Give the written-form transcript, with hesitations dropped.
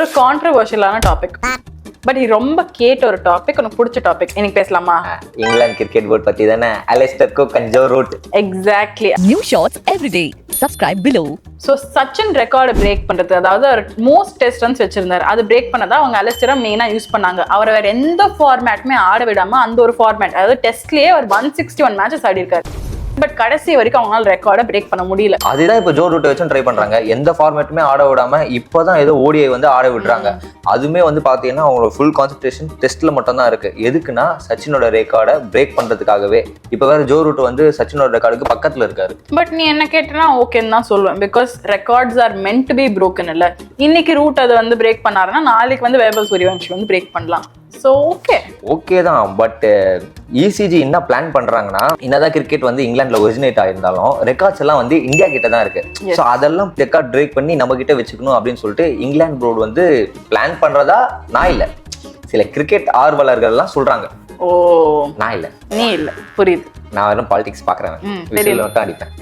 ஒரு கான்ட்ரவர்ஷியலான topic, but இது ரொம்ப கேட்ட ஒரு டாபிக், உனக்கு பிடிச்ச டாபிக். இன்னைக்கு பேசலாமா? இங்கிலாந்து கிரிக்கெட் போர்ட் பத்தி தானே. Alastair Cook and Joe Root. Exactly. New shots every day. Subscribe below. So Sachin ரெக்கார்டை பிரேக் பண்றது, அதாவது அவர் மோஸ்ட் டெஸ்ட் ரன்ஸ் வச்சிருந்தாரு, அது பிரேக் பண்ணதா அவங்க அலிஸ்டரை மெயினா யூஸ் பண்ணாங்க. அவரை வேற எந்த ஃபார்மேட்டுமே ஆட விடாம அந்த ஒரு ஃபார்மேட், அதாவது டெஸ்ட்லயே அவர் 161 மேட்சஸ் ஆடி இருக்காரு. பட் கடைசி வரைக்கும் அவங்களால ரெக்கார்டை பிரேக் பண்ண முடியல. அதுதான் இப்போ ஜோ ரூட்டை வச்சு ட்ரை பண்றாங்க. எந்த ஃபார்மேட்டுமே ஆட விடாம இப்போதான் ஏதோ ஓடிஐ வந்து ஆட விடுறாங்க. அதுமே வந்து பாத்தீங்கன்னா அவங்களோட ஃபுல் கான்சென்ட்ரேஷன் டெஸ்ட்ல மட்டும் தான் இருக்கு. எதுக்குன்னா சச்சினோட ரெக்கார்டை பிரேக் பண்றதுக்காகவே. இப்போ வேற ஜோ ரூட் வந்து சச்சினோட ரெக்கார்டுக்கு பக்கத்துல இருக்காரு. பட் நீ என்ன கேட்டனா ஓகேன்னு தான் சொல்லுவேன். Because records are meant to be broken இல்ல. இன்னைக்கு ரூட் அதை வந்து பிரேக் பண்ணாருன்னா நாளைக்கு வந்து வைபவ் சூரியவன்ஷி வந்து பிரேக் பண்ணலாம். ஸோ ஓகே தான். பட் இசிஜி என்ன பிளான் பண்றாங்கன்னா, என்னதான் கிரிக்கெட் வந்து இங்கிலாந்துல ஒரிஜினேட் ஆயிருந்தாலும் ரெக்கார்ட்ஸ் எல்லாம் வந்து இந்தியா கிட்ட தான் இருக்கு. ஸோ அதெல்லாம் ரெக்கார்ட் பிரேக் பண்ணி நம்ம கிட்ட வச்சுக்கணும் அப்படின்னு சொல்லிட்டு இங்கிலாந்து போர்டு வந்து பிளான் பண்றதா நான் இல்ல, சில கிரிக்கெட் ஆர்வலர்கள் எல்லாம் சொல்றாங்க. ஓ நான் இல்ல, நீ இல்ல, புரியுது. நான் வெறும் பாலிடிக்ஸ் பாக்குறேன், விஷயத்துல மட்டும் அடிப்பேன்.